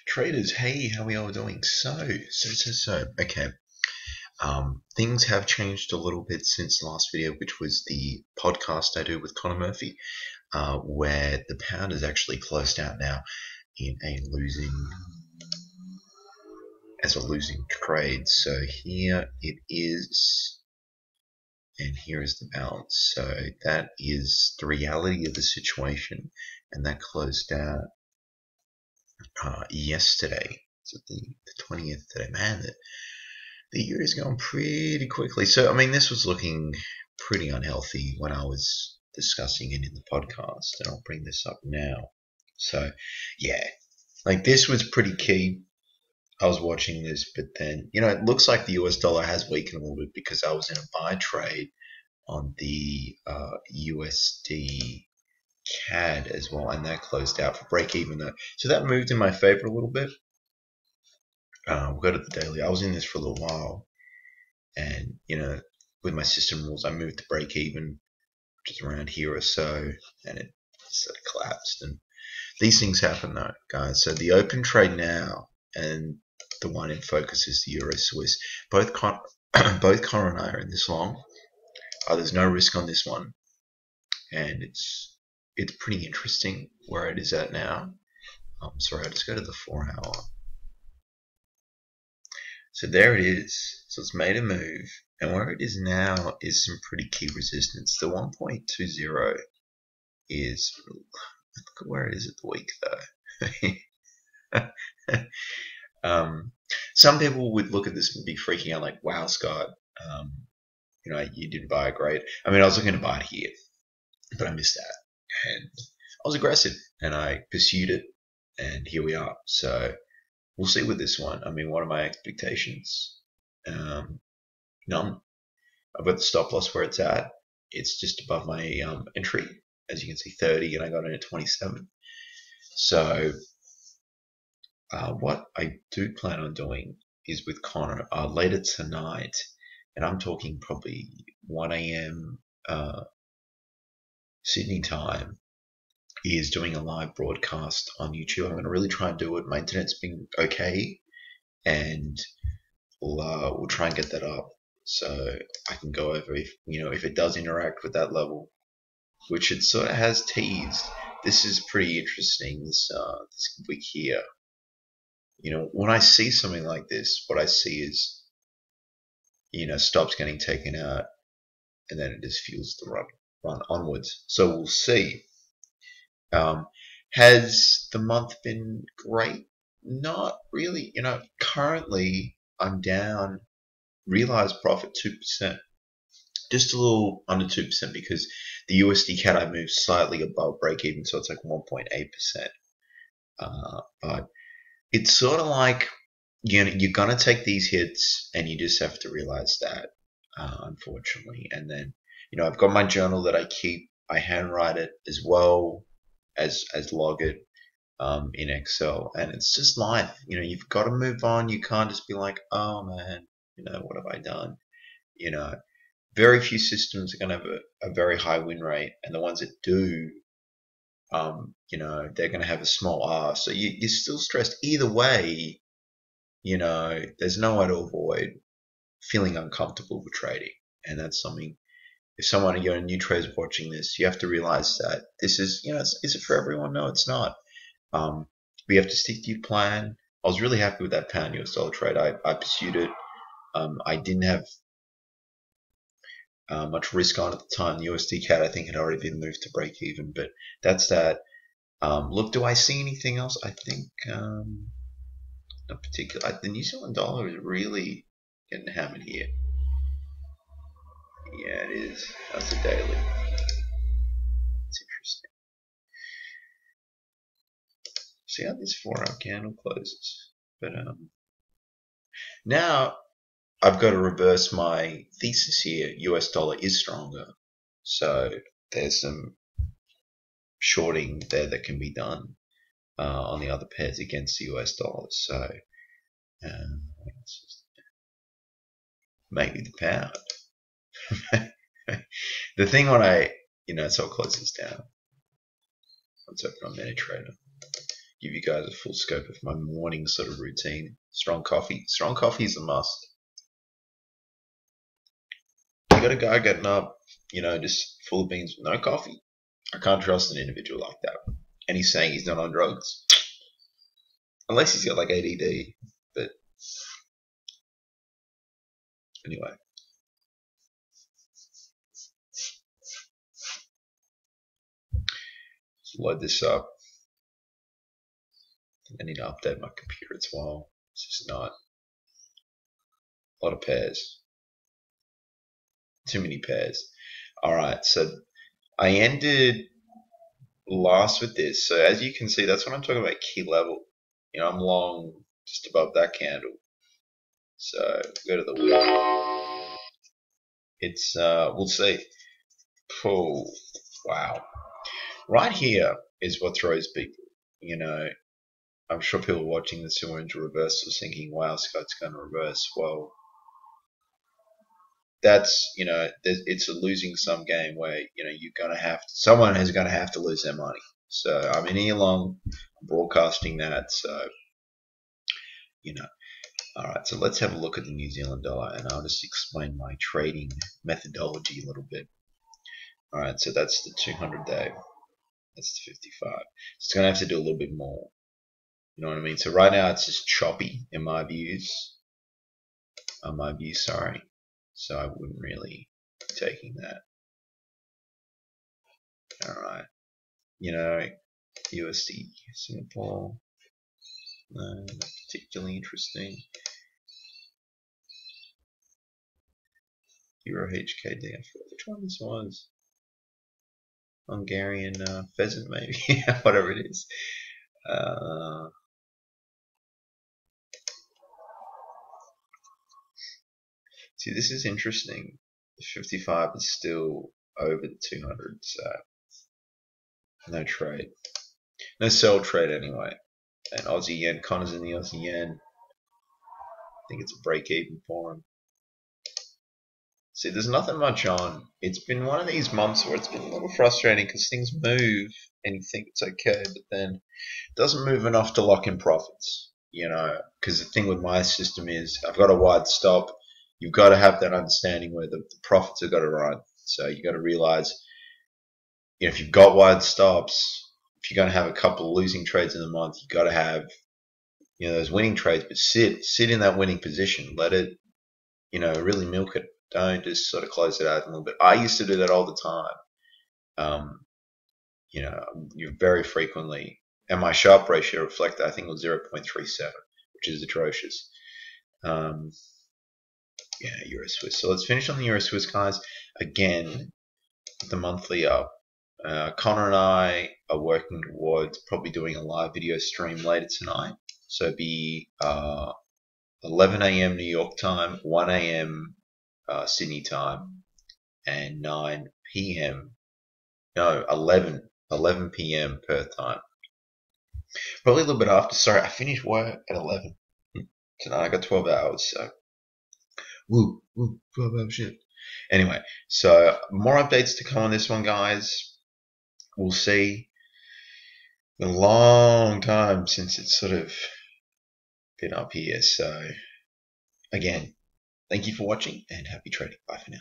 Traders, hey, how are we all doing? Okay. Things have changed a little bit since the last video, which was the podcast I do with Connor Murphy, where the pound is actually closed out now in a losing trade. So here it is, and here is the balance. So that is the reality of the situation, and that closed out yesterday. So the 20th today, man. The year is going pretty quickly. So, I mean, this was looking pretty unhealthy when I was discussing it in the podcast, and I'll bring this up now. So, yeah, like this was pretty key. I was watching this, but then, it looks like the US dollar has weakened a little bit because I was in a buy trade on the USDCAD as well, and that closed out for break even though. So that moved in my favor a little bit. We'll go to the daily. I was in this for a little while, and with my system rules, I moved to break even, which is around here or so, and it sort of collapsed. And these things happen, though, guys. So the open trade now, and the one in focus is the Euro Swiss. Both Connor and I are in this long. There's no risk on this one, and it's pretty interesting where it is at now. Sorry, I'll just go to the 4 hour. So there it is. So it's made a move, and where it is now is some pretty key resistance. The 1.20 is, look at where it is at the week though. Some people would look at this and be freaking out like, wow, Scott, you didn't buy it great. I mean, I was looking to buy it here, but I missed that. And I was aggressive, and I pursued it, and here we are. So we'll see with this one. I mean, what are my expectations? None. I've got the stop loss where it's at. It's just above my entry. As you can see, 30, and I got in at 27. So what I do plan on doing is with Connor later tonight, and I'm talking probably 1 a.m. Sydney time, is doing a live broadcast on YouTube. I'm going to really try and do it. My internet's been okay, and we'll try and get that up so I can go over if it does interact with that level, which it sort of has teased. This is pretty interesting. This week here, when I see something like this, what I see is stops getting taken out, and then it just fuels the run onwards. So we'll see. Has the month been great? Not really. Currently I'm down realized profit 2%, just a little under 2% because the USDCAD I moved slightly above break even, so it's like 1.8%. But it's sort of like you're gonna take these hits, and you just have to realize that, unfortunately. And then I've got my journal that I keep. I handwrite it as well as log it in Excel, and it's just life. You've got to move on. You can't just be like, oh man, what have I done? Very few systems are going to have a very high win rate, and the ones that do, they're going to have a small R. So you're still stressed either way. There's no way to avoid feeling uncomfortable with trading, and that's something. If someone, new traders watching this, you have to realize that this is, is it for everyone? No, it's not. We have to stick to your plan. I was really happy with that pound US dollar trade. I pursued it. I didn't have much risk on at the time. The USDCAD, I think, had already been moved to break even, but that's that. Look, do I see anything else? I think not particular. The New Zealand dollar is really getting hammered here. Yeah, it is. That's a daily. It's interesting. See how this 4 hour candle closes. But now I've got to reverse my thesis here. US dollar is stronger. So there's some shorting there that can be done on the other pairs against the US dollar. So maybe the pound. The thing when so I'll close this down. Let's open on MetaTrader. give you guys a full scope of my morning sort of routine. Strong coffee. Strong coffee is a must. You got a guy getting up, just full of beans with no coffee. I can't trust an individual like that. And he's saying he's not on drugs. Unless he's got like ADD. But anyway. Let's load this up. I need to update my computer as well. It's just not. A lot of pairs. Too many pairs. Alright, so I ended last with this. So as you can see, that's what I'm talking about, key level. I'm long just above that candle. So go to the week. It's we'll see. Oh, wow. Right here is what throws people. I'm sure people watching this who are into reversals thinking, wow, Scott's going to reverse. Well, that's, it's a losing sum game where, you're going to have to, someone is going to have to lose their money. So I'm in here long, I'm broadcasting that. So, Alright, so let's have a look at the New Zealand dollar and I'll just explain my trading methodology a little bit. Alright, so that's the 200-day. That's the 55. So it's going to have to do a little bit more. You know what I mean? So right now it's just choppy in my views. Sorry. So I wouldn't really be taking that. Alright. USD Singapore. No, not particularly interesting. EURCHF. Which one this was? Hungarian pheasant, maybe. Whatever it is. See, this is interesting. The 55 is still over the 200, so no trade. No sell trade anyway. And Aussie yen, Connor's in the Aussie yen. I think it's a break even for him. See, there's nothing much on. It's been one of these months where it's been a little frustrating because things move and you think it's okay, but then it doesn't move enough to lock in profits. Because the thing with my system is I've got a wide stop. You've got to have that understanding where the profits have got to run. So you got to realize, if you've got wide stops, if you're going to have a couple of losing trades in the month, you've got to have, those winning trades, but sit in that winning position. Let it, really milk it. Don't just sort of close it out a little bit. I used to do that all the time. You're very frequently, and my Sharpe ratio reflected, I think it was 0.37, which is atrocious. Euro Swiss. So let's finish on the Euro Swiss, guys. Again, the monthly up. Connor and I are working towards probably doing a live video stream later tonight. So it'd be 11 a.m. New York time, 1 a.m. Sydney time, and 9 p.m. No, 11 p.m. Perth time. Probably a little bit after. Sorry, I finished work at 11 tonight. I got 12 hours, so woo, 12-hour shift. Anyway, so more updates to come on this one, guys. We'll see. A long time since it's sort of been up here. So again, thank you for watching and happy trading. Bye for now.